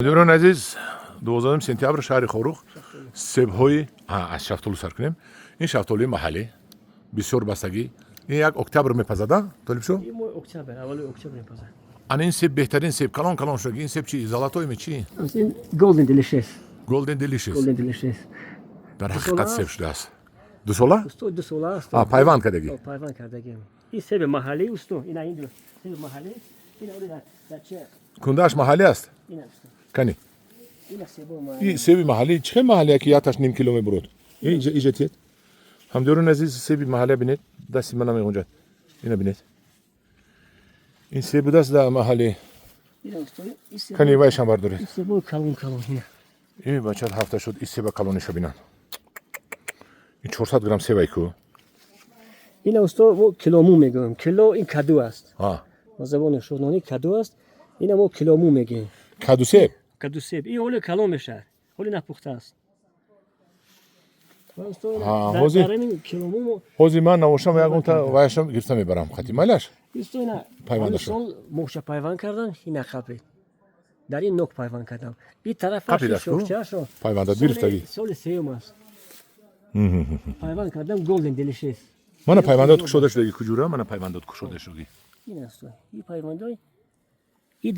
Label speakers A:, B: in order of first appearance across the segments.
A: Дӯстон азиз 12 сентябр шаҳри Хорух себҳои аз шафтолу сар кунем. Ин шафтолии маҳаллӣ бисёр бастагӣ. Ин як октябр мепазад, Толибшо?
B: Октябр, аввали октябр мепазад.
A: Ана ин себ беҳтарин себ калон шуд. Ин себ чи? Золотойми чи?
B: Ин Golden Delicious.
A: Golden Delicious.
B: Golden Delicious.
A: Дар ҳақиқат себ шудааст. 2 сола?
B: 2 сола аст.
A: Пайванд кардагӣ.
B: Пайванд кардагӣ. Ин себ маҳаллӣ аст. Ина ин себ маҳаллӣ. Ина оли дар чи?
A: Кундааш маҳаллӣ аст?
B: Ина аст.
A: Кани.
B: Ина себ маҳаллӣ.
A: Ин себи маҳаллӣ чӣ маҳаллие ки 1.5 кило мебурад? Иҷа тиед. Ҳамдёрон азиз себи маҳаллия бинед. Дасти мана мегунҷад. Ина бинед. Ин себ будаст дар маҳаллӣ.
B: Ина аст. Ин себ.
A: Кани вайшам бардоред.
B: Ин себ калон ина.
A: Ин бачад ҳафта шуд. Ин себа калониша бинад. Ин 400 грамм себай ку.
B: Ина аст мо килому мегӯем. Кило ин каду аст.
A: Ҳа.
B: Ба забони шоҳнонӣ каду аст. Ина мо килому мегӯем.
A: Каду себ?
B: Каду себ. Ин оли калон мешавад. Оли напухта аст.
A: ҳозир ман навошам ягонта вайашам гирифта мебарам хати майлаш.
B: Пайвандаш. Моша пайванд кардам, ина қапид. Дар ин нок пайванд кардам. Ин тарафаш шохчаашо.
A: Пайвандат гирифтагӣ.
B: Соли сеюм аст. Пайванд кардам Golden Delicious.
A: Мана пайвандот кушода шудагӣ куҷура? Мана пайвандот кушода шудагӣ.
B: Ин аст. Ин пайвандой ин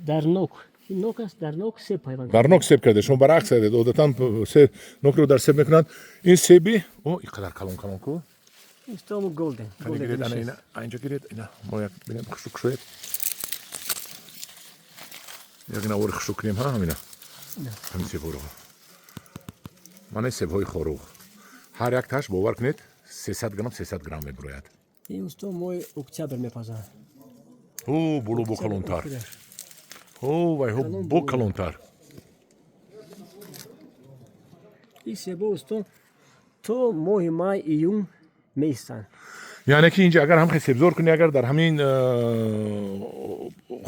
B: дар нок. Ин нок аст, дар нок себ пайванд.
A: Дар нок себ карда. Шумо баръакс кардед. Одатан нокро дар себ мекунанд. Ин себи ин қадар калон ку.
B: Ин стому Golden.
A: Ана инҷа гиред. Ина мо як бинем хушук кушоед. Як навори хушук кунем ҳамина. Ҳамин себҳоро. Мана себҳои Хорух. ҳар як таш бовар кунед 300 грамм мебурояд.
B: Ин усту моҳи октябр мепазад.
A: Боло бо калонтар. Вай бо калонтар.
B: Ин себо усту то моҳи май июн меистанд.
A: яъне ки инҷа агар ҳамхе себзор кунӣ, агар дар ҳамин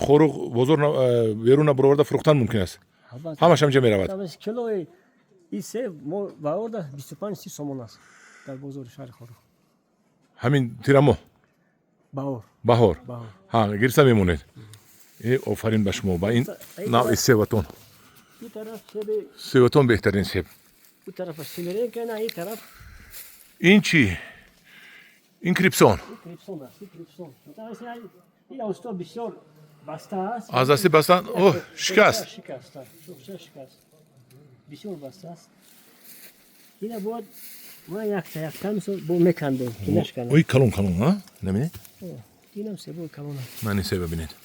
A: Хорух бозор берун набуроварда фурӯхтан мумкин аст. ҳамаш ҳамҷа меравад.
B: Килои ин себ мо бароварда 25-30 сомон аст дар бозори шаҳри Хорух.
A: ҳамин тирамо баҳор гирса мемонед. офарин ба шумо ба ин навъи себатон.
B: ин тараф себи
A: себатон беҳтарин себ.
B: ин тарафа семеренка, ин тараф
A: ин чи? ин крипсон.
B: крипсон аст. Ин усту бисёр баста аст.
A: аз дасти бастан шикаст.
B: Шикаст. Бисёр баста аст. Ина бояд ма якта мисол бо мекандем ки нашкана.
A: ой калон наминед?
B: Инам себои калон аст.
A: мани себа бинед.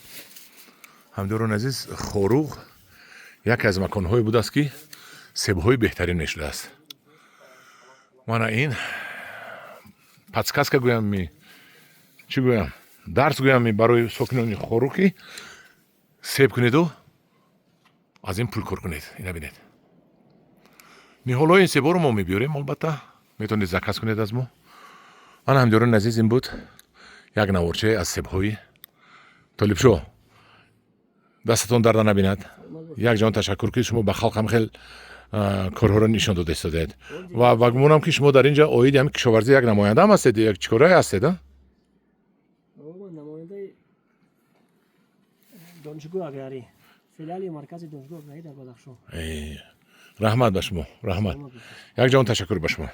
A: ҳамдёрон азиз, Хорух яке аз маконҳое будааст ки себҳои беҳтарин мешудааст. мана ин подсказка гӯям чӣ гӯям дарс гӯям барои сокинони Хорух ки себ кунеду аз ин пул кор кунед. ина бинед. ниҳолои ин себҳоро мо мебиёрем. албатта метавонед заказ кунед аз мо. мана ҳамдёрон азиз, ин буд як наворчае аз себҳои Толибшо. дастатон дарда набинад. як ҷон ташаккур ки шумо ба халқам хел корҳоро нишон дода истодаед. ва гумонам ки шумо дар инҷа оиди ҳамин кишоварзӣ як намояндаам ҳастед, як чикорае ҳастед.
B: намояндаи донишгоҳ агари филиали маркази донишгоҳ агари дар Бадахшон.
A: раҳмат ба шумо. раҳмат. як ҷон ташаккур ба шумо.